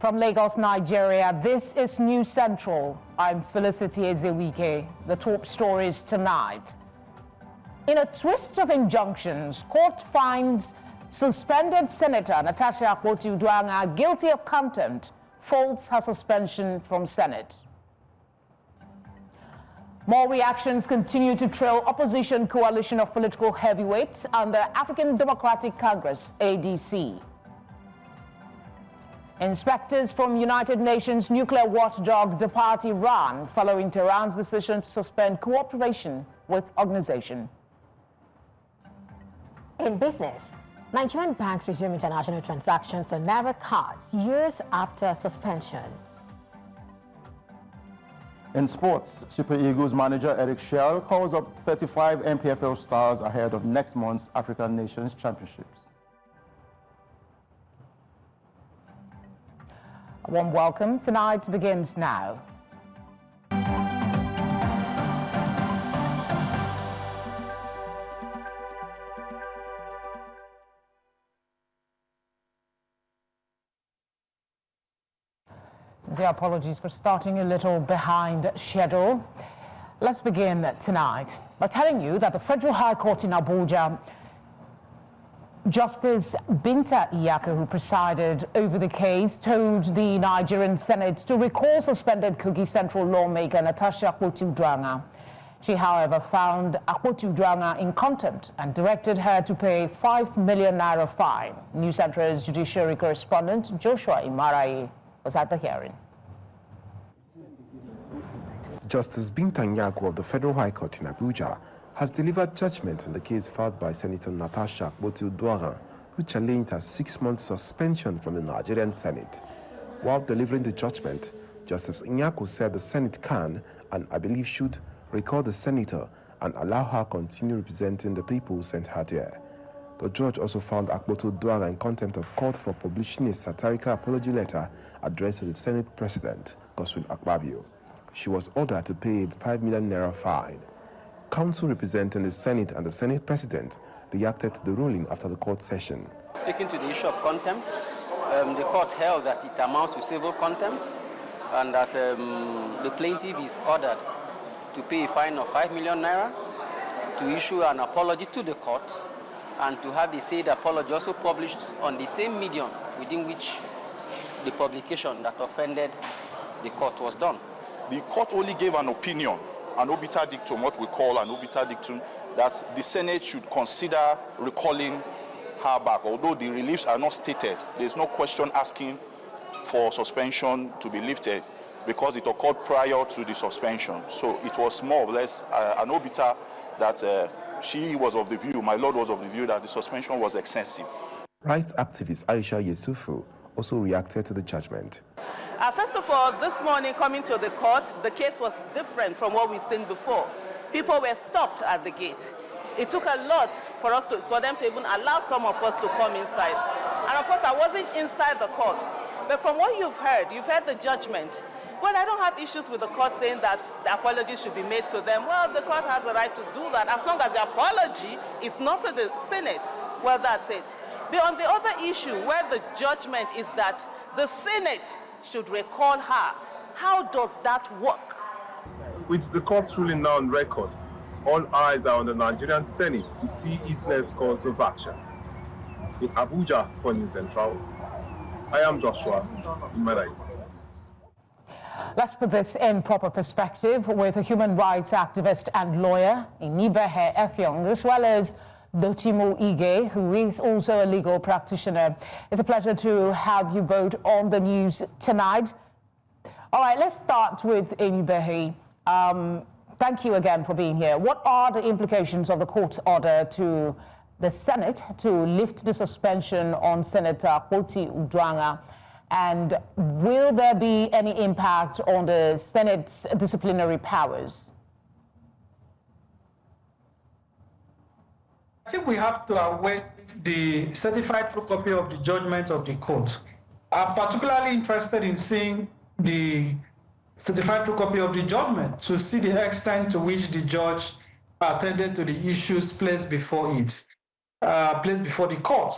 From Lagos, Nigeria, this is News Central. I'm Felicity Ezewike. The top stories tonight. In a twist of injunctions, court finds suspended Senator Natasha Akpoti-Uduaghan guilty of contempt, faults her suspension from Senate. More reactions continue to trail opposition coalition of political heavyweights under African Democratic Congress, ADC. Inspectors from United Nations nuclear watchdog depart Iran following Tehran's decision to suspend cooperation with organization. In business, Nigerian banks resume international transactions on Naira cards years after suspension. In sports, Super Eagles manager Eric Shell calls up 35 MPFL stars ahead of next month's African Nations Championships. A warm welcome. Tonight begins now. Sincere apologies for starting a little behind schedule. Let's begin tonight by telling you that the Federal High Court in Abuja, Justice Binta Iyaka, who presided over the case, told the Nigerian Senate to recall suspended Kogi Central lawmaker Natasha Akpoti-Uduaghan. She, however, found Akpoti-Uduaghan in contempt and directed her to pay 5 million naira fine. News Central's judiciary correspondent Joshua Imaraye was at the hearing. Justice Binta Iyaka of the Federal High Court in Abuja has delivered judgment in the case filed by Senator Natasha Akpoti-Uduaghan, who challenged her 6-month suspension from the Nigerian Senate. While delivering the judgment, Justice Iyaka said the Senate can, and I believe should, recall the senator and allow her continue representing the people who sent her there. The judge also found Akpoti-Uduaghan in contempt of court for publishing a satirical apology letter addressed to the Senate President, Godswill Akpabio. She was ordered to pay a 5 million naira fine. Counsel representing the Senate and the Senate President reacted to the ruling after the court session. Speaking to the issue of contempt, the court held that it amounts to civil contempt and that the plaintiff is ordered to pay a fine of 5 million naira, to issue an apology to the court, and to have the said apology also published on the same medium within which the publication that offended the court was done. The court only gave an opinion, an obiter dictum, what we call an obiter dictum, that the Senate should consider recalling her back. Although the reliefs are not stated, there's no question asking for suspension to be lifted because it occurred prior to the suspension. So it was more or less an obiter that she was of the view, my lord was of the view that the suspension was excessive. Rights activist Aisha Yesufu also reacted to the judgment. First of all, this morning coming to the court, the case was different from what we've seen before. People were stopped at the gate. It took a lot for them to even allow some of us to come inside. And of course, I wasn't inside the court. But from what you've heard the judgment. Well, I don't have issues with the court saying that the apology should be made to them. Well, the court has the right to do that as long as the apology is not to the Senate. Well, that's it. But on the other issue, where the judgment is that the Senate should recall her, how does that work? With the court's ruling now on record, all eyes are on the Nigerian Senate to see its next course of action. In Abuja for News Central, I am Joshua Imaraye. Let's put this in proper perspective with a human rights activist and lawyer, Inibehe Efyong, as well as Dotimo Ige, who is also a legal practitioner. It's a pleasure to have you both on the news tonight. All right, let's start with Inibehe. Thank you again for being here. What are the implications of the court's order to the Senate to lift the suspension on Senator Akpoti-Uduaghan? And will there be any impact on the Senate's disciplinary powers? I think we have to await the certified true copy of the judgment of the court. I'm particularly interested in seeing the certified true copy of the judgment to see the extent to which the judge attended to the issues placed before the court.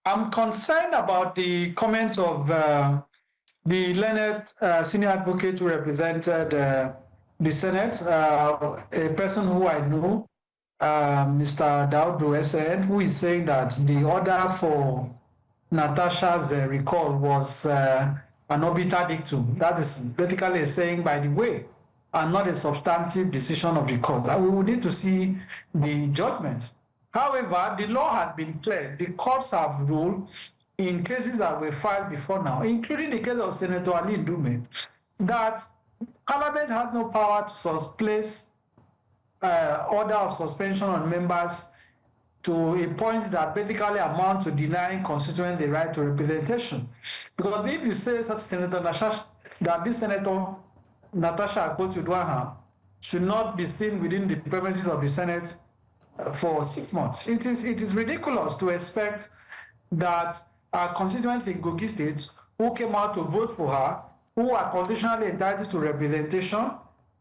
I'm concerned about the comment of the learned senior advocate who represented the Senate, a person who I know, Mr. Daudu SN, who is saying that the order for Natasha's recall was an obiter dictum. That is basically saying, by the way, and not a substantive decision of the court. We will need to see the judgment. However, the law has been clear. The courts have ruled in cases that were filed before now, including the case of Senator Ali Ndume, that Parliament has no power to place order of suspension on members to a point that basically amounts to denying constituents the right to representation. Because if you say such Senator that this Senator Natasha Akpoti-Uduaghan should not be seen within the premises of the Senate for 6 months, it is ridiculous to expect that our constituents in Kogi State who came out to vote for her, who are constitutionally entitled to representation,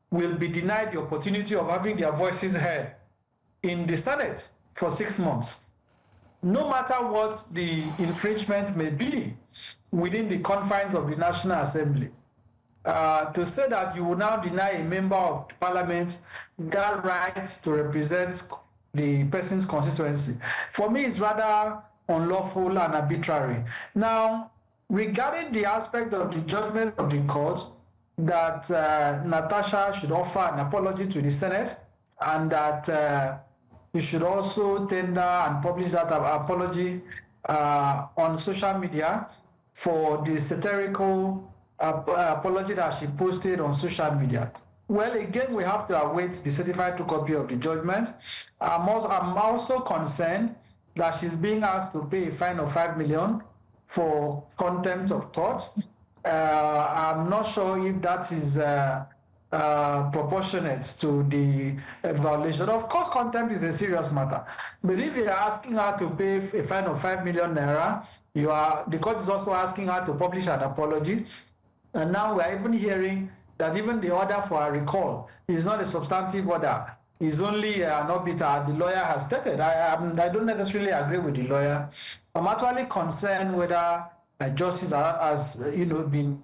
will be denied the opportunity of having their voices heard in the Senate for 6 months. No matter what the infringement may be within the confines of the National Assembly. To say that you will now deny a member of Parliament that right to represent the person's constituency, for me, is rather unlawful and arbitrary. Now, regarding the aspect of the judgment of the court, that Natasha should offer an apology to the Senate, and that you should also tender and publish that apology on social media for the satirical apology that she posted on social media. Well, again, we have to await the certified true copy of the judgment. I'm also concerned that she's being asked to pay a fine of 5 million for contempt of court. I'm not sure if that is proportionate to the violation. Of course, contempt is a serious matter. But if you're asking her to pay a fine of 5 million naira, the court is also asking her to publish an apology. And now we're even hearing that even the order for a recall is not a substantive order. It's only an obiter, the lawyer has stated. I don't necessarily agree with the lawyer. I'm actually concerned whether justice has been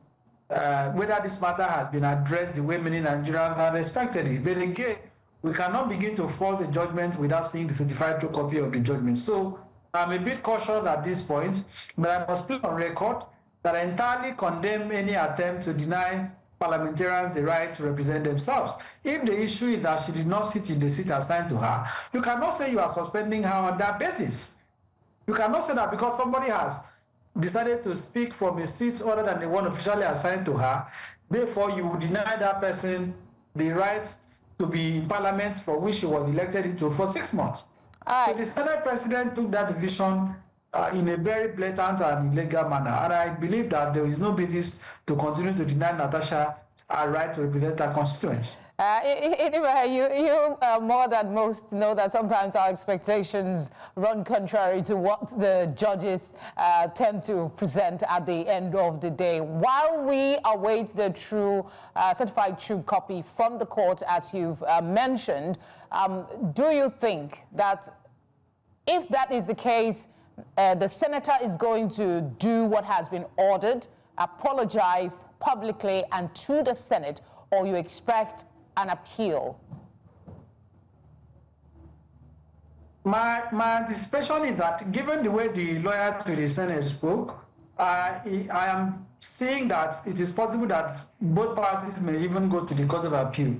whether this matter has been addressed the way many Nigerians have expected it. But again, we cannot begin to force the judgment without seeing the certified true copy of the judgment. So I'm a bit cautious at this point, but I must put on record that I entirely condemn any attempt to deny parliamentarians the right to represent themselves. If the issue is that she did not sit in the seat assigned to her, you cannot say you are suspending her on that basis. You cannot say that because somebody has decided to speak from a seat other than the one officially assigned to her, therefore you will deny that person the right to be in parliament for which she was elected into for 6 months. So the Senate president took that decision in a very blatant and illegal manner, and I believe that there is no basis to continue to deny Natasha her right to represent her constituents. Anyway, you more than most know that sometimes our expectations run contrary to what the judges tend to present at the end of the day. While we await the certified true copy from the court, as you've mentioned, do you think that if that is the case, the senator is going to do what has been ordered, apologize publicly and to the Senate, or you expect an appeal? My anticipation is that, given the way the lawyer to the Senate spoke, I am seeing that it is possible that both parties may even go to the Court of Appeal.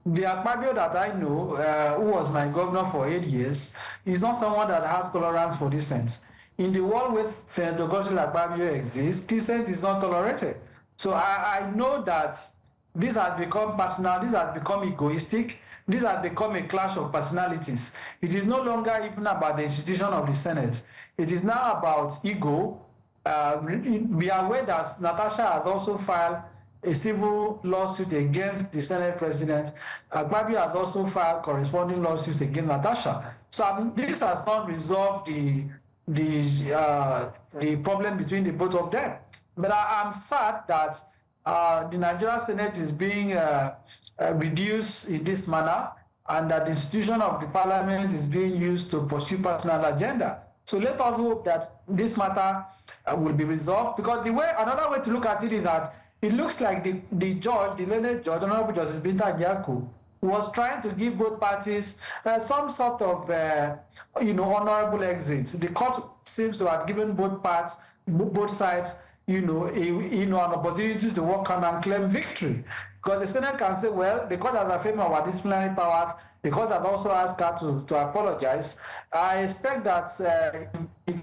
The Akpabio that I know, who was my governor for 8 years, is not someone that has tolerance for dissent. In the world where Senator Godswill Akpabio exists, dissent is not tolerated. So I know that this has become personal, this has become egoistic, this has become a clash of personalities. It is no longer even about the institution of the Senate. It is now about ego. We are aware that Natasha has also filed a civil lawsuit against the Senate president. Akpabio has also filed corresponding lawsuits against Natasha. So this has not resolved the problem between the both of them. But I'm sad that the Nigerian Senate is being reduced in this manner, and that the institution of the parliament is being used to pursue personal agenda. So let us hope that this matter will be resolved, because another way to look at it is that it looks like the judge, the learned judge, Honorable Justice Binta Nyako, was trying to give both parties some sort of, honorable exit. The court seems to have given both sides, an opportunity to work on and claim victory. Because the Senate can say, well, the court has affirmed our disciplinary powers. The court has also asked her to apologize. I expect that if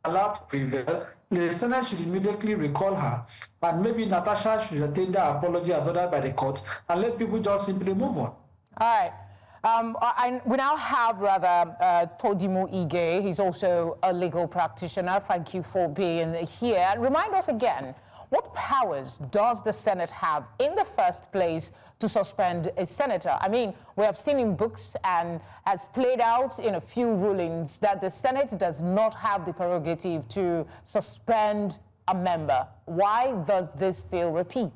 allowed to prevail, the Senate should immediately recall her, and maybe Natasha should tender apology as ordered by the court, and let people just simply move on. All right. We now have Todimu Ige. He's also a legal practitioner. Thank you for being here. Remind us again, what powers does the Senate have in the first place to suspend a senator? I mean, we have seen in books and has played out in a few rulings that the Senate does not have the prerogative to suspend a member. Why does this still repeat?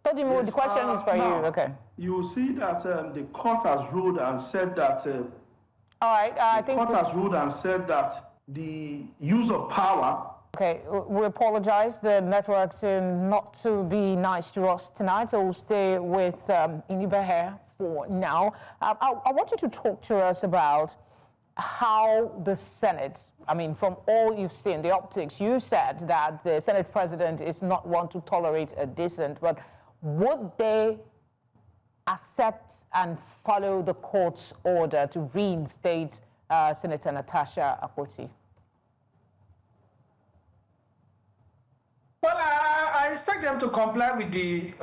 Todimu, yes, the question is for you. Okay. You see that the court has ruled and said that. All right. The court has ruled and said that the use of power. Okay, we apologize. The networks seem not to be nice to us tonight, so we'll stay with Inibehe for now. I want you to talk to us about how the Senate, from all you've seen, the optics, you said that the Senate president is not one to tolerate a dissent, but would they accept and follow the court's order to reinstate Senator Natasha Akpoti? Well, I expect them to comply with the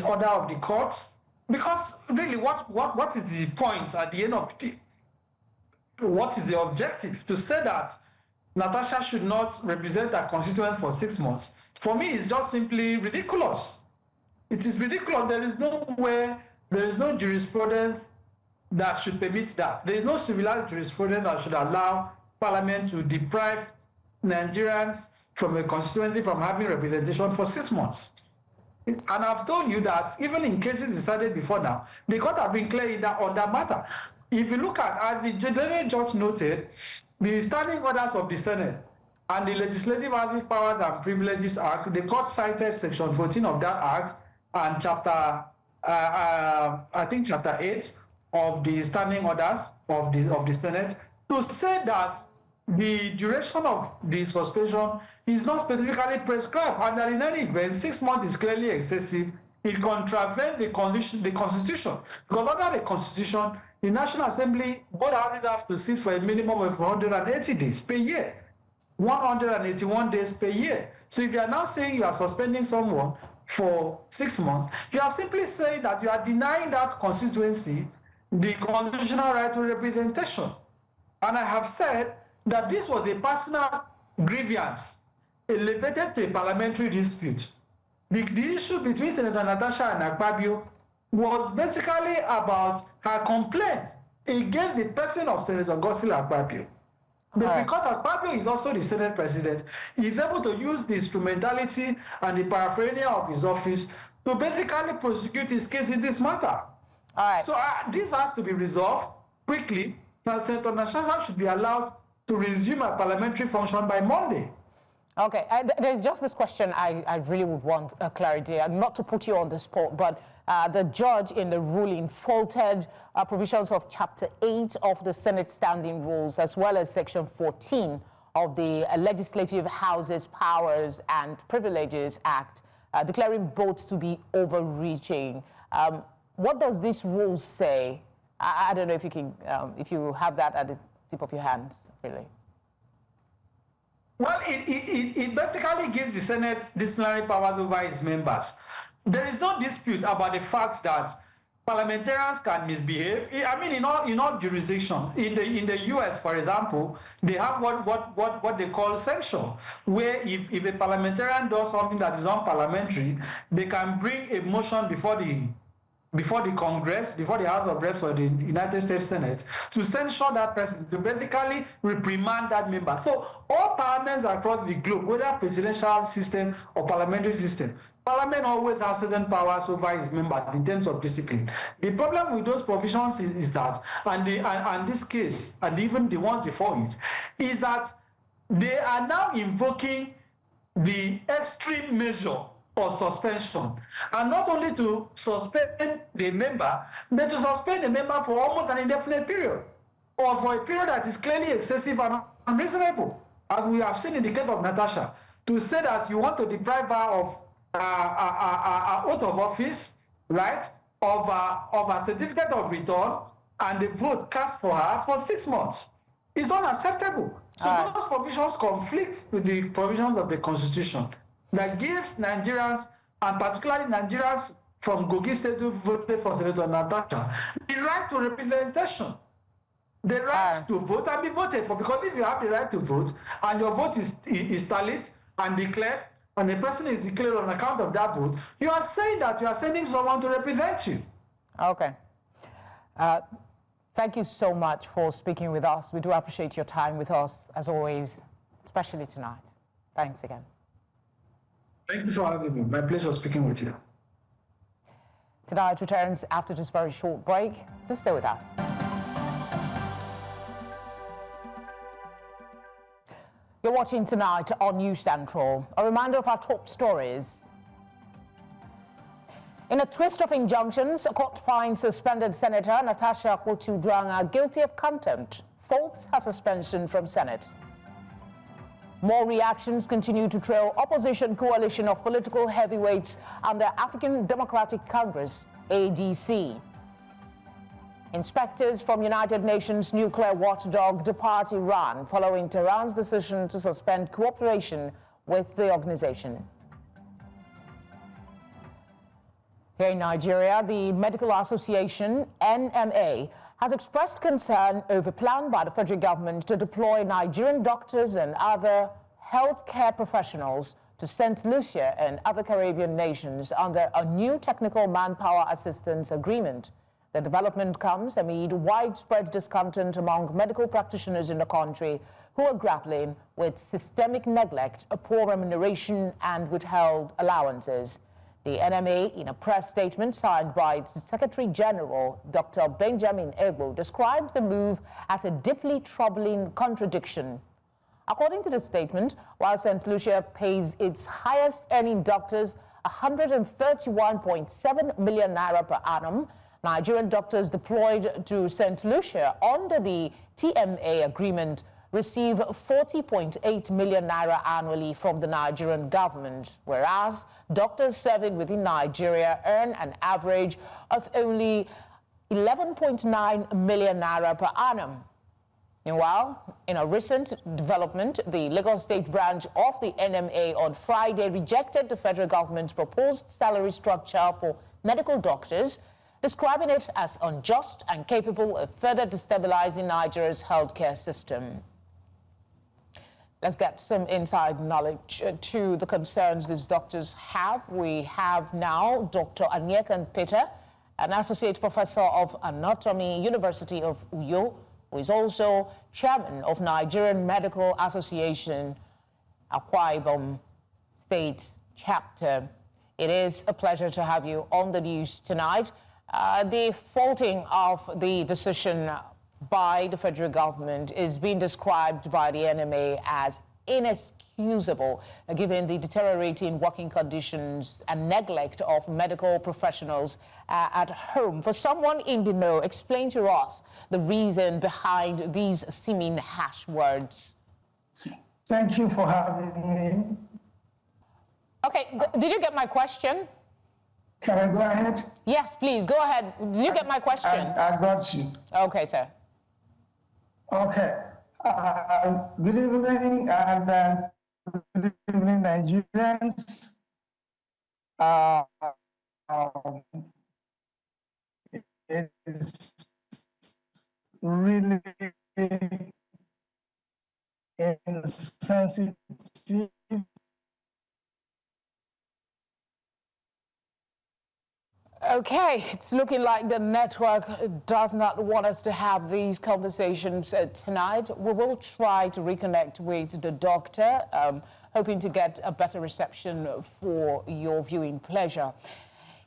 order of the court, because really, what is the point at the end of the day? What is the objective? To say that Natasha should not represent her constituent for 6 months, for me, it's just simply ridiculous. It is ridiculous. There is no jurisprudence that should permit that. There is no civilized jurisprudence that should allow Parliament to deprive Nigerians from a constituency from having representation for 6 months. And I've told you that even in cases decided before now, the court have been clear on that matter. If you look at, as the general judge noted, the standing orders of the Senate and the Legislative Powers and Privileges Act, the court cited Section 14 of that act and chapter 8 of the standing orders of the Senate to say that the duration of the suspension is not specifically prescribed, and that in any event, 6 months is clearly excessive. It contravenes the Constitution, because under the Constitution, the National Assembly both houses have to sit for a minimum of 180 days per year, 181 days per year. So if you are now saying you are suspending someone for 6 months, you are simply saying that you are denying that constituency the constitutional right to representation. And I have said that this was a personal grievance elevated to a parliamentary dispute. The issue between Senator Natasha and Akpabio was basically about her complaint against the person of Senator Gosila Akpabio. But because Akpabio is also the Senate president, he is able to use the instrumentality and the paraphernalia of his office to basically prosecute his case in this matter. All right. So this has to be resolved quickly. Senator Natasha should be allowed to resume her parliamentary function by Monday. Okay, there's just this question I really would want clarity, and not to put you on the spot, but the judge in the ruling faulted provisions of Chapter 8 of the Senate Standing Rules, as well as Section 14 of the Legislative House's Powers and Privileges Act, declaring both to be overreaching. What does this rule say? I don't know if you can, if you have that at the tip of your hands, really. Well, it basically gives the Senate disciplinary powers over its members. There is no dispute about the fact that parliamentarians can misbehave. I mean, in all jurisdictions, in the U.S., for example, they have what they call censure, where if a parliamentarian does something that is unparliamentary, they can bring a motion before the Congress, before the House of Reps or the United States Senate, to censure that person, to basically reprimand that member. So all parliaments across the globe, whether presidential system or parliamentary system, Parliament always has certain powers over its members in terms of discipline. The problem with those provisions is that, and this case, and even the ones before it, is that they are now invoking the extreme measure of suspension, and not only to suspend the member, but to suspend the member for almost an indefinite period, or for a period that is clearly excessive and unreasonable, as we have seen in the case of Natasha. To say that you want to deprive her of oath of office, right, of a certificate of return, and the vote cast for her for 6 months is unacceptable. So those provisions conflict with the provisions of the Constitution that gives Nigerians, and particularly Nigerians from Kogi State who voted for Senator Natasha, the right to representation, the right to vote and be voted for. Because if you have the right to vote and your vote is tallied and declared, and the person is declared on account of that vote, you are saying that you are sending someone to represent you. Okay. Thank you so much for speaking with us. We do appreciate your time with us, as always, especially tonight. Thanks again. Thank you for having me. My pleasure speaking with you. Tonight returns after this very short break. Do stay with us. You're watching Tonight on News Central. A reminder of our top stories. In a twist of injunctions, a court finds suspended Senator Natasha Akpoti-Uduaghan guilty of contempt, faults her suspension from Senate. More reactions continue to trail opposition coalition of political heavyweights under African Democratic Congress, ADC. Inspectors from United Nations nuclear watchdog depart Iran following Tehran's decision to suspend cooperation with the organization. Here in Nigeria, the Medical Association, NMA, has expressed concern over plan by the federal government to deploy Nigerian doctors and other healthcare professionals to St. Lucia and other Caribbean nations under a new technical manpower assistance agreement. The development comes amid widespread discontent among medical practitioners in the country who are grappling with systemic neglect, poor remuneration, and withheld allowances. The NMA, in a press statement signed by its Secretary General, Dr. Benjamin Egbo, described the move as a deeply troubling contradiction. According to the statement, while St. Lucia pays its highest-earning doctors 131.7 million naira per annum, Nigerian doctors deployed to St. Lucia under the TMA agreement receive 40.8 million naira annually from the Nigerian government, whereas doctors serving within Nigeria earn an average of only 11.9 million naira per annum. Meanwhile, in a recent development, the Lagos State branch of the NMA on Friday rejected the federal government's proposed salary structure for medical doctors, describing it as unjust and capable of further destabilizing Nigeria's healthcare system. Let's get some inside knowledge to the concerns these doctors have. We have now Dr. Anyekan Peter, an associate professor of anatomy, University of Uyo, who is also chairman of Nigerian Medical Association, Akwa-Ibom State Chapter. It is a pleasure to have you on the news tonight. The faulting of the decision by the federal government is being described by the NMA as inexcusable, given the deteriorating working conditions and neglect of medical professionals at home. For someone in the know, explain to us the reason behind these seeming harsh words. Thank you for having me. Okay, did you get my question? Can I go ahead? Yes, please, go ahead. Did you get my question? I got you. Okay, sir. Okay. Good evening, and good evening, Nigerians. It is really insensitive. Okay, it's looking like the network does not want us to have these conversations tonight. We will try to reconnect with the doctor, hoping to get a better reception for your viewing pleasure.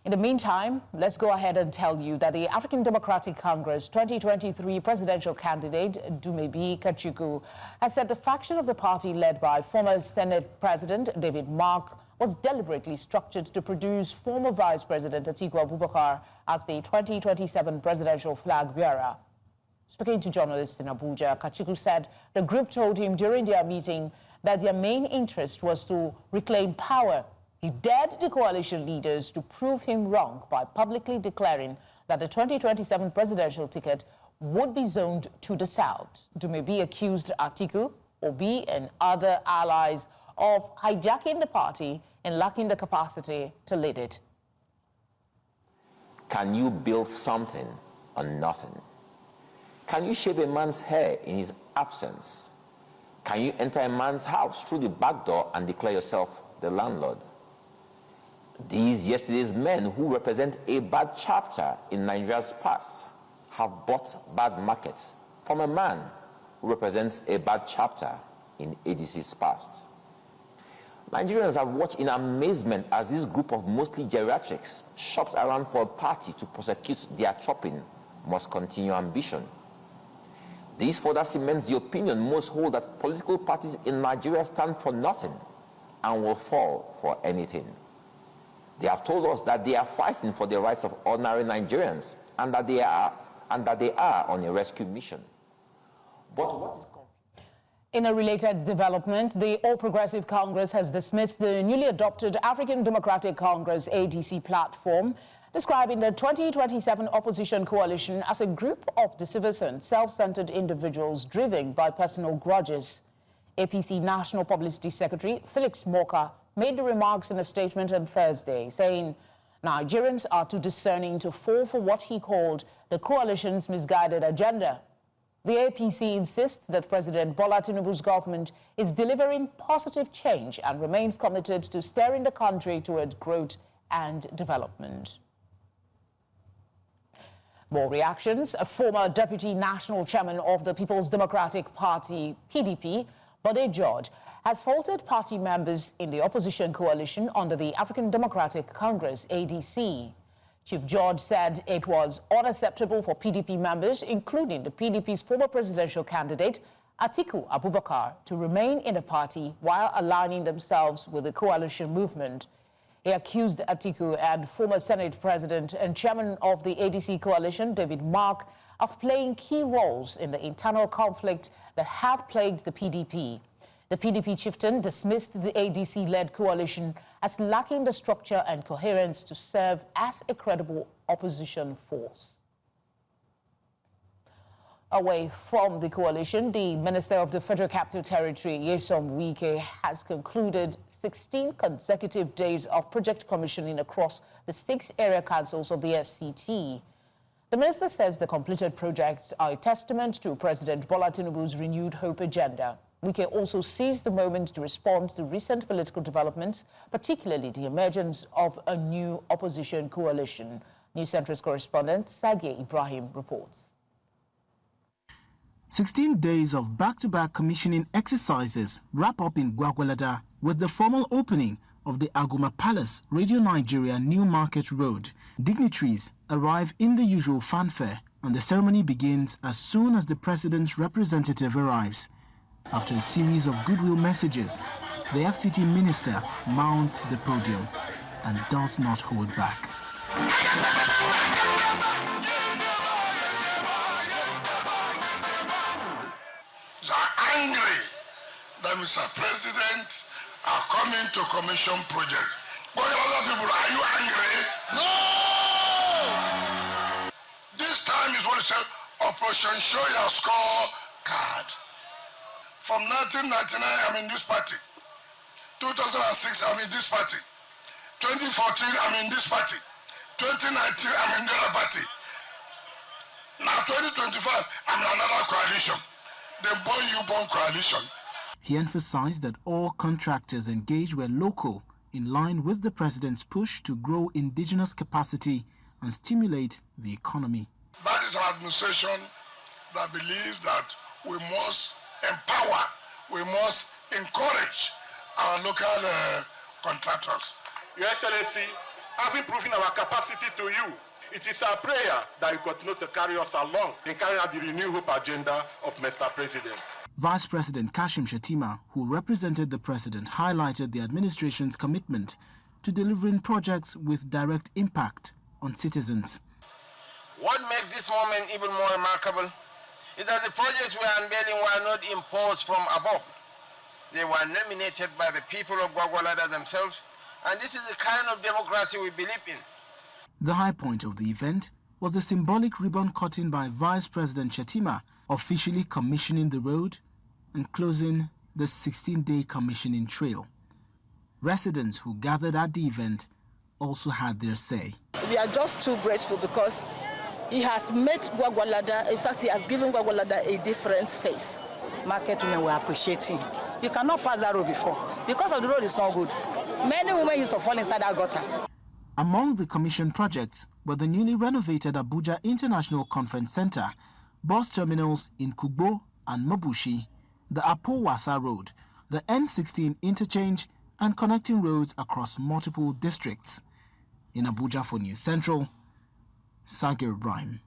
In the meantime, let's go ahead and tell you that the African Democratic Congress 2023 presidential candidate, Dumebi Kachikwu, has said the faction of the party led by former Senate President David Mark was deliberately structured to produce former Vice President Akpoti-Uduaghan as the 2027 presidential flag bearer. Speaking to journalists in Abuja, Kachikwu said the group told him during their meeting that their main interest was to reclaim power. He dared the coalition leaders to prove him wrong by publicly declaring that the 2027 presidential ticket would be zoned to the south. Dumebi accused Atiku, Obi, and other allies of hijacking the party and lacking the capacity to lead it. Can you build something on nothing? Can you shave a man's hair in his absence? Can you enter a man's house through the back door and declare yourself the landlord? These yesterday's men who represent a bad chapter in Nigeria's past have bought bad markets from a man who represents a bad chapter in ADC's past. Nigerians have watched in amazement as this group of mostly geriatrics shopped around for a party to prosecute their chopping must continue ambition. This further cements the opinion most hold that political parties in Nigeria stand for nothing and will fall for anything. They have told us that they are fighting for the rights of ordinary Nigerians and that they are on a rescue mission. But what is in a related development, the All Progressive Congress has dismissed the newly adopted African Democratic Congress ADC platform, describing the 2027 opposition coalition as a group of divisive, self-centered individuals driven by personal grudges. APC National Publicity Secretary Felix Moka made the remarks in a statement on Thursday, saying Nigerians are too discerning to fall for what he called the coalition's misguided agenda. The APC insists that President Bola Tinubu's government is delivering positive change and remains committed to steering the country toward growth and development. More reactions. A former Deputy National Chairman of the People's Democratic Party, PDP, Bode George, has faulted party members in the opposition coalition under the African Democratic Congress, ADC. Chief George said it was unacceptable for PDP members, including the PDP's former presidential candidate, Atiku Abubakar, to remain in the party while aligning themselves with the coalition movement. He accused Atiku and former Senate President and Chairman of the ADC coalition, David Mark, of playing key roles in the internal conflict that have plagued the PDP. The PDP chieftain dismissed the ADC-led coalition as lacking the structure and coherence to serve as a credible opposition force. Away from the coalition, the Minister of the Federal Capital Territory, Nyesom Wike, has concluded 16 consecutive days of project commissioning across the 6 area councils of the FCT. The minister says the completed projects are a testament to President Bola Tinubu's renewed hope agenda. Wike also seized the moment to respond to recent political developments, particularly the emergence of a new opposition coalition. News Central's correspondent Sage Ibrahim reports. 16 days of back-to-back commissioning exercises wrap up in Gwagwalada with the formal opening of the Aguma Palace, Radio Nigeria New Market Road. Dignitaries arrive in the usual fanfare, and the ceremony begins as soon as the president's representative arrives. After a series of goodwill messages, the FCT minister mounts the podium and does not hold back. They are angry that Mr. President are coming to commission project. But other people, are you angry? No! This time is what it says, Operation Show Your Score Card. From 1999, I'm in this party. 2006, I'm in this party. 2014, I'm in this party. 2019, I'm in the other party. Now 2025, I'm in another coalition. The boy you born coalition. He emphasized that all contractors engaged were local, in line with the president's push to grow indigenous capacity and stimulate the economy. That is an administration that believes that we must empower, we must encourage our local contractors. Your Excellency, having proven our capacity to you. It is our prayer that you continue to carry us along in carrying out the renewed hope agenda of Mr. President. Vice President Kashim Shettima, who represented the president, highlighted the administration's commitment to delivering projects with direct impact on citizens. What makes this moment even more remarkable is that the projects we are unveiling were not imposed from above. They were nominated by the people of Gwagwalada themselves, and this is the kind of democracy we believe in. The high point of the event was the symbolic ribbon cutting by Vice President Shettima, officially commissioning the road and closing the 16-day commissioning trail. Residents who gathered at the event also had their say. We are just too grateful because he has made Gwagwalada, in fact, he has given Gwagwalada a different face. Market women were appreciating. You cannot pass that road before because of the road is not good. Many women used to fall inside that gutter. Among the commissioned projects were the newly renovated Abuja International Conference Center, bus terminals in Kugbo and Mabushi, the Apo-Wasa Road, the N16 interchange, and connecting roads across multiple districts. In Abuja for News Central, Sagir Ibrahim.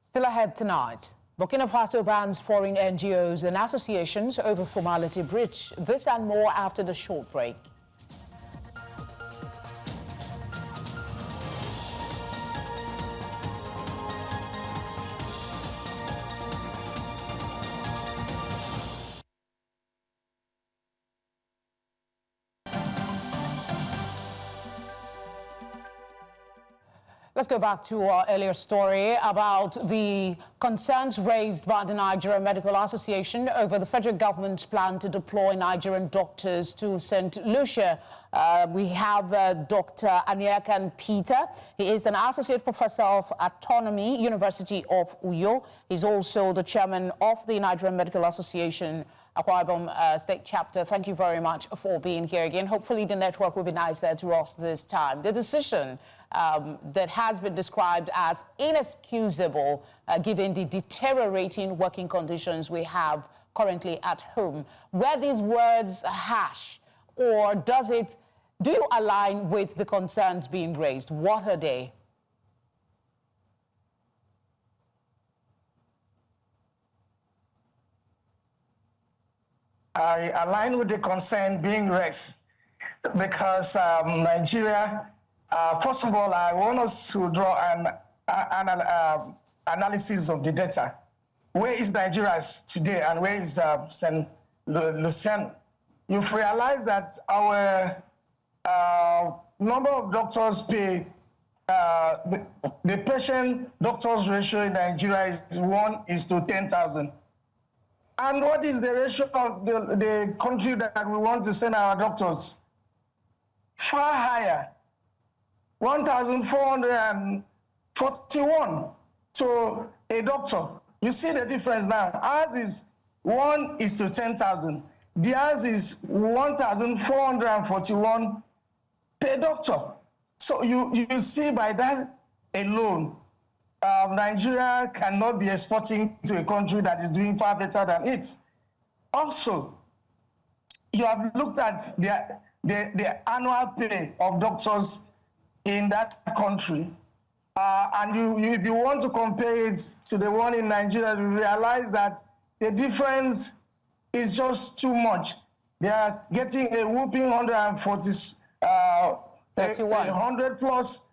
Still ahead tonight, Burkina Faso bans foreign NGOs and associations over formality breach. This and more after the short break. Let's go back to our earlier story about the concerns raised by the Nigerian Medical Association over the federal government's plan to deploy Nigerian doctors to St. Lucia. We have Dr. Aniakan Peter. He is an associate professor of Autonomy, University of Uyo. He's also the chairman of the Nigerian Medical Association Akwa Ibom State Chapter. Thank you very much for being here again. Hopefully the network will be nicer to us this time. The decision that has been described as inexcusable given the deteriorating working conditions we have currently at home. Were these words harsh, or do you align with the concerns being raised? What are they? I align with the concern being raised because Nigeria, first of all, I want us to draw an analysis of the data. Where is Nigeria today and where is St. Lucian? You've realized that our number of doctors pay, the patient-doctors ratio in Nigeria is 1:10,000. And what is the ratio of the country that we want to send our doctors? Far higher, 1,441 to a doctor. You see the difference now. Ours is 1:10,000. Theirs is 1,441 per doctor. So you see by that alone, Nigeria cannot be exporting to a country that is doing far better than it. Also, you have looked at the annual pay of doctors in that country, and if you want to compare it to the one in Nigeria, you realize that the difference is just too much. They are getting a whooping 100 plus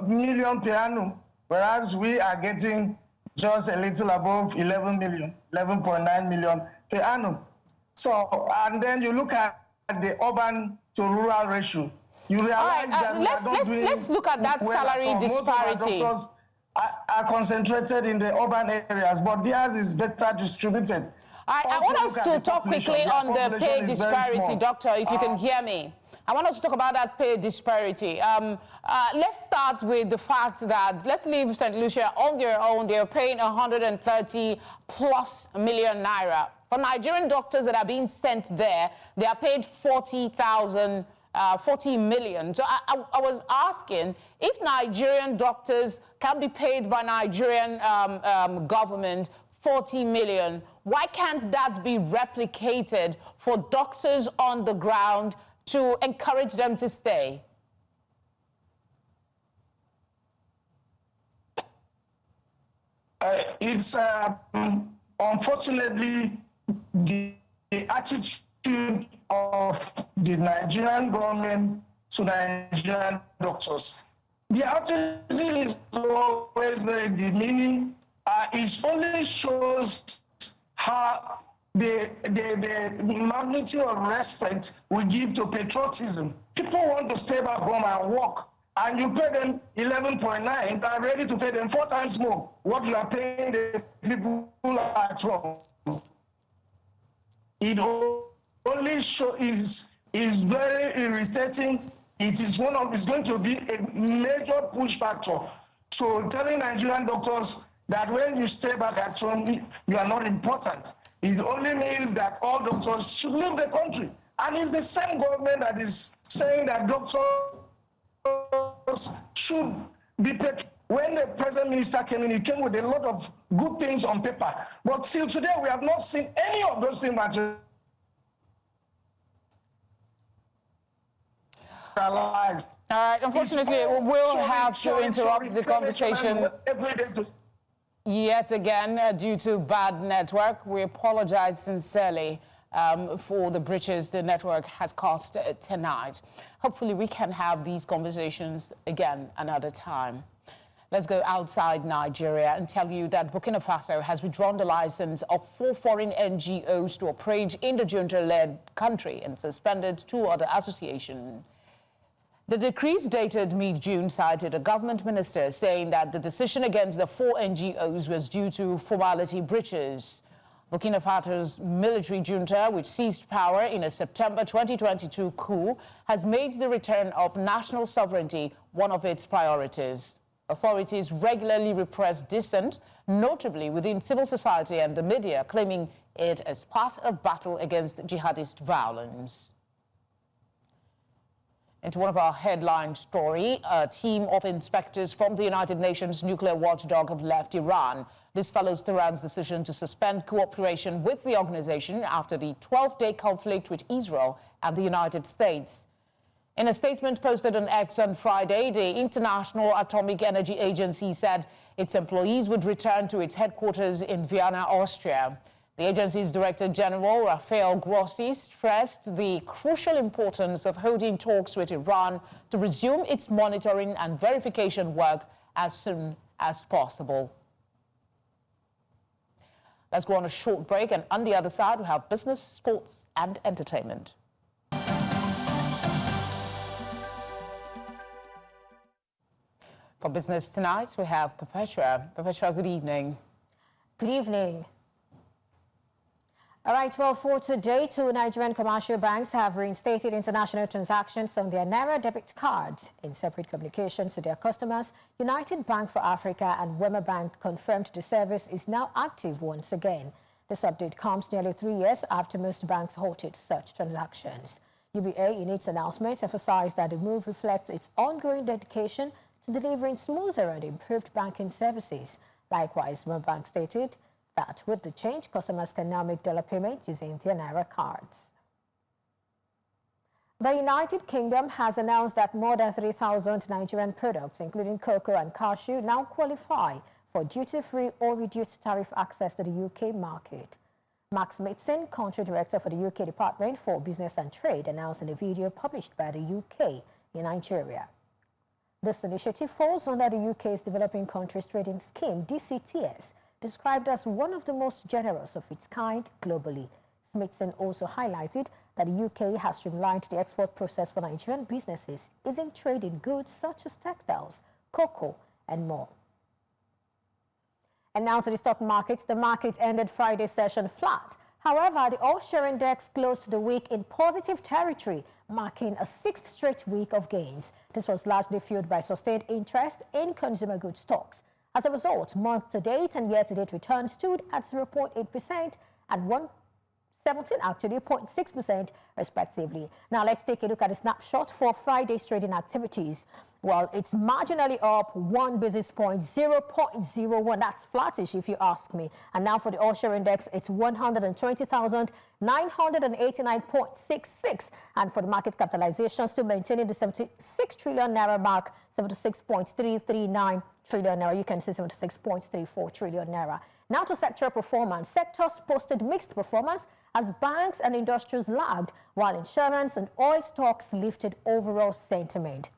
million per annum, whereas we are getting just a little above 11 million, 11.9 million per annum. So, and then you look at the urban to rural ratio. You realize that let's look at that salary disparity. Most of our doctors are concentrated in the urban areas, but theirs is better distributed. I want us to talk quickly on the pay disparity, Doctor, if you can hear me. I want us to talk about that pay disparity. Let's start with the fact that, let's leave St. Lucia on their own. They're paying 130 plus million naira. For Nigerian doctors that are being sent there, they are paid 40 million. So I was asking if Nigerian doctors can be paid by Nigerian government 40 million, why can't that be replicated for doctors on the ground to encourage them to stay? It's unfortunately the attitude of the Nigerian government to Nigerian doctors. The attitude is always very demeaning. It only shows how the magnitude of respect we give to patriotism. People want to stay back home and work, and you pay them 11.9, are ready to pay them 4 times more what you are paying the people at home. It only is very irritating. It's going to be a major push factor to telling Nigerian doctors that when you stay back at home, you are not important. It only means that all doctors should leave the country. And it's the same government that is saying that doctors should be paid. When the President Minister came in, he came with a lot of good things on paper. But till today, we have not seen any of those things materialized. All right, unfortunately, we'll have to interrupt the conversation yet again due to bad network. We apologize sincerely for the breaches the network has caused tonight. Hopefully, we can have these conversations again another time. Let's go outside Nigeria and tell you that Burkina Faso has withdrawn the license of 4 foreign NGOs to operate in the junta-led country and suspended 2 other associations. The decrees dated mid-June cited a government minister saying that the decision against the 4 NGOs was due to formality breaches. Burkina Faso's military junta, which seized power in a September 2022 coup, has made the return of national sovereignty one of its priorities. Authorities regularly repress dissent, notably within civil society and the media, claiming it as part of battle against jihadist violence. Into one of our headline story, a team of inspectors from the United Nations nuclear watchdog have left Iran. This follows Tehran's decision to suspend cooperation with the organization after the 12-day conflict with Israel and the United States. In a statement posted on X on Friday, the International Atomic Energy Agency said its employees would return to its headquarters in Vienna, Austria. The agency's Director General, Rafael Grossi, stressed the crucial importance of holding talks with Iran to resume its monitoring and verification work as soon as possible. Let's go on a short break, and on the other side, we have business, sports, and entertainment. For business tonight, we have Perpetua. Perpetua, good evening. Good evening. All right, well, for today, 2 Nigerian commercial banks have reinstated international transactions on their Naira debit cards. In separate communications to their customers, United Bank for Africa and Wema Bank confirmed the service is now active once again. This update comes nearly 3 years after most banks halted such transactions. UBA, in its announcement, emphasized that the move reflects its ongoing dedication to delivering smoother and improved banking services. Likewise, Wema Bank stated that with the change, customers can now make dollar payments using their Naira cards. The United Kingdom has announced that more than 3,000 Nigerian products, including cocoa and cashew, now qualify for duty-free or reduced tariff access to the UK market. Mark Smithson, Country Director for the UK Department for Business and Trade, announced in a video published by the UK in Nigeria. This initiative falls under the UK's Developing Countries Trading Scheme, DCTS, described as one of the most generous of its kind globally. Smithson also highlighted that the UK has streamlined the export process for Nigerian businesses, easing trade in goods such as textiles, cocoa, and more. And now to the stock markets. The market ended Friday's session flat. However, the all-share index closed the week in positive territory, marking a 6th straight week of gains. This was largely fueled by sustained interest in consumer goods stocks. As a result, month-to-date and year-to-date returns stood at 0.8% and 0.6% respectively. Now let's take a look at a snapshot for Friday's trading activities. Well, it's marginally up 1 basis point, 0.01. That's flattish if you ask me. And now for the all-share index, it's 120,989.66. And for the market capitalization, still maintaining the 76 trillion naira mark, 76.339 trillion naira. You can see 76.34 trillion naira. Now to sectoral performance. Sectors posted mixed performance as banks and industries lagged, while insurance and oil stocks lifted overall sentiment.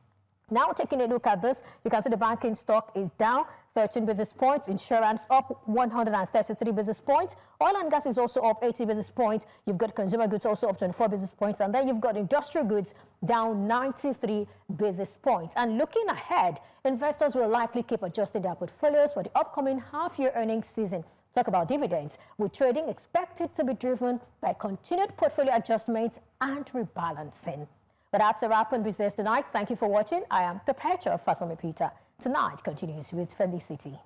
Now taking a look at this, you can see the banking stock is down 13 basis points, insurance up 133 basis points, oil and gas is also up 80 basis points, you've got consumer goods also up 24 basis points, and then you've got industrial goods down 93 basis points. And looking ahead, investors will likely keep adjusting their portfolios for the upcoming half-year earnings season. Talk about dividends, with trading expected to be driven by continued portfolio adjustments and rebalancing. But that's a wrap on business tonight. Thank you for watching. I am Perpetua Fasome Peter. Tonight continues with Felicity.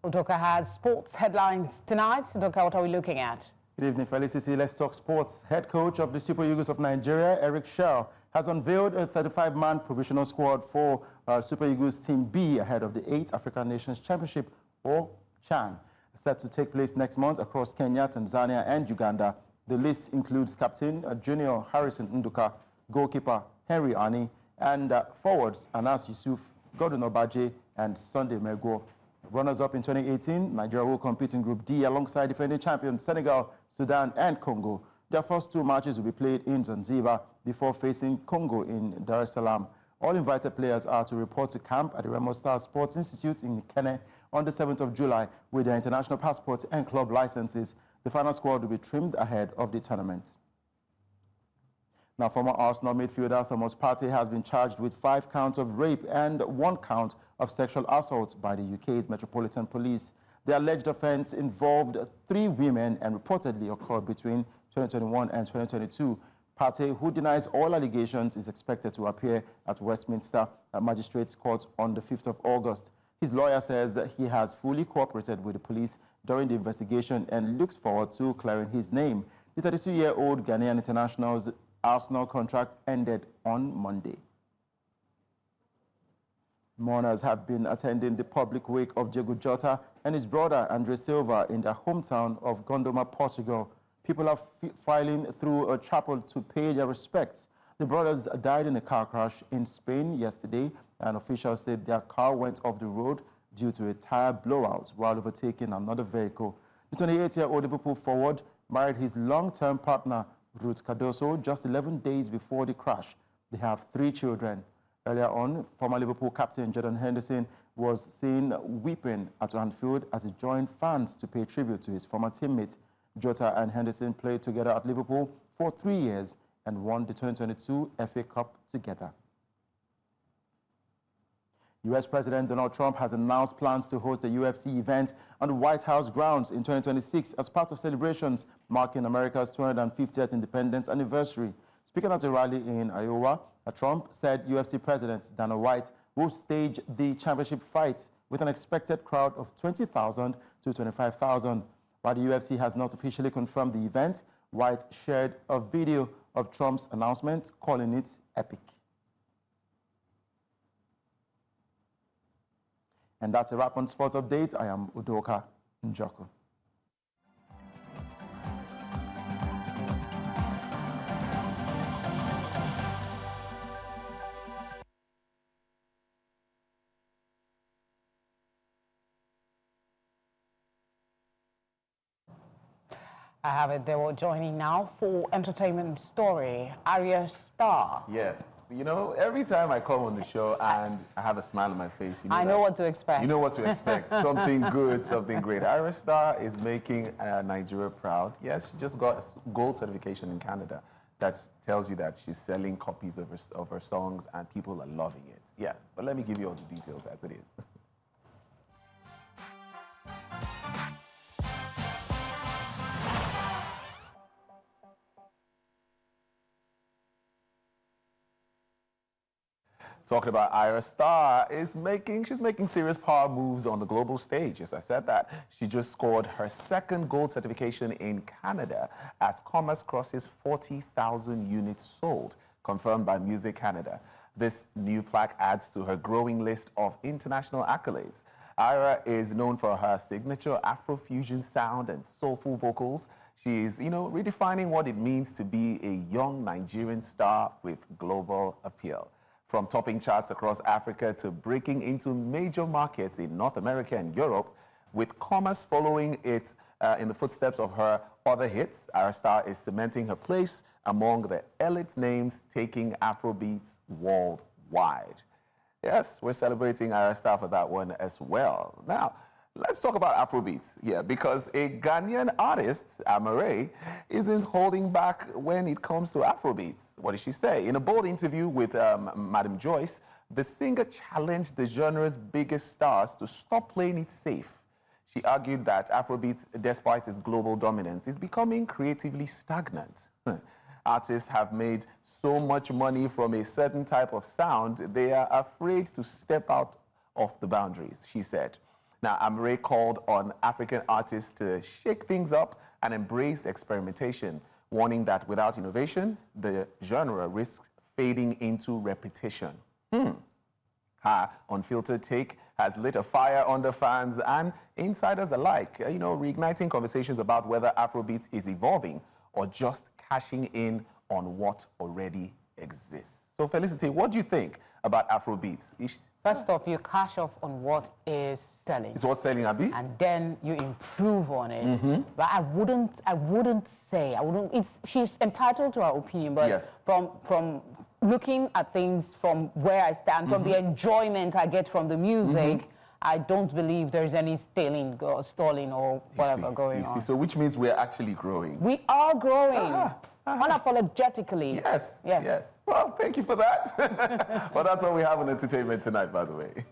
Udoka has sports headlines tonight. Udoka, what are we looking at? Good evening, Felicity. Let's talk sports. Head coach of the Super Eagles of Nigeria, Eric Shell, has unveiled a 35-man provisional squad for Super Eagles Team B ahead of the 8th African Nations Championship, or CHAN, set to take place next month across Kenya, Tanzania, and Uganda. The list includes captain Junior Harrison Nduka, goalkeeper Henry Ani, and forwards Anas Yusuf, Gordon Obaje, and Sunday Megwo. Runners-up in 2018, Nigeria will compete in Group D alongside defending champions Senegal, Sudan, and Congo. Their first two matches will be played in Zanzibar before facing Congo in Dar es Salaam. All invited players are to report to camp at the Remo Star Sports Institute in Kenne on the 7th of July with their international passports and club licenses. The final squad will be trimmed ahead of the tournament. Now, former Arsenal midfielder Thomas Partey has been charged with 5 counts of rape and 1 count of sexual assault by the UK's Metropolitan Police. The alleged offence involved 3 women and reportedly occurred between 2021 and 2022. Partey, who denies all allegations, is expected to appear at Westminster Magistrates Court on the 5th of August. His lawyer says that he has fully cooperated with the police during the investigation and looks forward to clearing his name. The 32-year-old Ghanaian international's Arsenal contract ended on Monday. Mourners have been attending the public wake of Diego Jota and his brother Andre Silva in their hometown of Gondoma, Portugal. People are filing through a chapel to pay their respects. The brothers died in a car crash in Spain yesterday, and officials said their car went off the road due to a tire blowout while overtaking another vehicle. The 28-year-old Liverpool forward married his long-term partner Ruth Cardoso just 11 days before the crash. They have 3 children. Earlier on, former Liverpool captain Jordan Henderson was seen weeping at Anfield as he joined fans to pay tribute to his former teammate. Jota and Henderson played together at Liverpool for 3 years and won the 2022 FA Cup together. U.S. President Donald Trump has announced plans to host a UFC event on the White House grounds in 2026 as part of celebrations marking America's 250th independence anniversary. Speaking at a rally in Iowa, Trump said UFC President Dana White will stage the championship fight with an expected crowd of 20,000 to 25,000. While the UFC has not officially confirmed the event, White shared a video of Trump's announcement, calling it epic. And that's a wrap on Sports Update. I am Udoka Njoko. I have it. They were joining now for entertainment story. Arya Star. Yes. You know, every time I come on the show and I have a smile on my face, you know I know what to expect. You know what to expect. Something good, something great. Arya Star is making Nigeria proud. Yes, she just got gold certification in Canada. That tells you that she's selling copies of her songs and people are loving it. Yeah, but let me give you all the details as it is. Talking about Arya Star, she's making serious power moves on the global stage. As I said that, she just scored her 2nd gold certification in Canada as Commerce crosses 40,000 units sold, confirmed by Music Canada. This new plaque adds to her growing list of international accolades. Ira is known for her signature Afrofusion sound and soulful vocals. She is, redefining what it means to be a young Nigerian star with global appeal. From topping charts across Africa to breaking into major markets in North America and Europe, with commerce following it in the footsteps of her other hits, Ira Star is cementing her place among the elite names taking Afrobeats worldwide. Yes, we're celebrating Ira Star for that one as well. Now, let's talk about Afrobeats here, because a Ghanaian artist, Amare, isn't holding back when it comes to Afrobeats. What did she say? In a bold interview with Madam Joyce, the singer challenged the genre's biggest stars to stop playing it safe. She argued that Afrobeats, despite its global dominance, is becoming creatively stagnant. Artists have made so much money from a certain type of sound, they are afraid to step out of the boundaries, she said. Now, Amare called on African artists to shake things up and embrace experimentation, warning that without innovation, the genre risks fading into repetition. Her unfiltered take has lit a fire under fans and insiders alike, reigniting conversations about whether Afrobeats is evolving or just cashing in on what already exists. So, Felicity, what do you think about Afrobeats? First off, you cash off on what is selling. It's what's selling, Abi? And then you improve on it. But I wouldn't say, she's entitled to her opinion, but yes. From looking at things from where I stand, from the enjoyment I get from the music, I don't believe there's any stalling or whatever going on. So which means we're actually growing. We are growing. Unapologetically. Yes, yeah. Yes. Well, thank you for that. Well, that's all we have on entertainment tonight, by the way.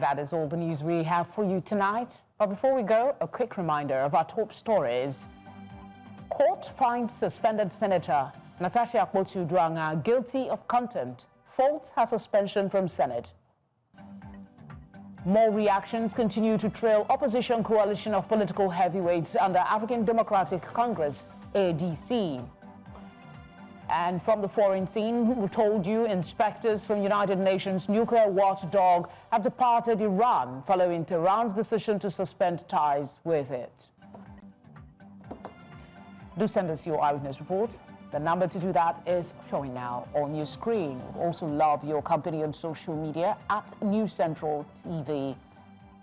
That is all the news we have for you tonight. But before we go, a quick reminder of our top stories. Court finds suspended Senator Natasha Akpoti-Uduaghan guilty of contempt, faults her suspension from Senate. More reactions continue to trail opposition coalition of political heavyweights under African Democratic Congress, ADC. And from the foreign scene, we told you inspectors from United Nations nuclear watchdog have departed Iran following Tehran's decision to suspend ties with it. Do send us your eyewitness reports. The number to do that is showing now on your screen. We also love your company on social media at News Central TV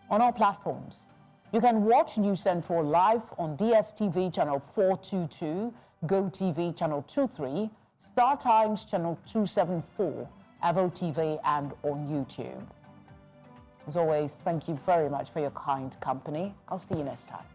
on all platforms. You can watch News Central live on DSTV channel 422, GoTV channel 23, Star Times channel 274, Evo TV, and on YouTube. As always, thank you very much for your kind company. I'll see you next time.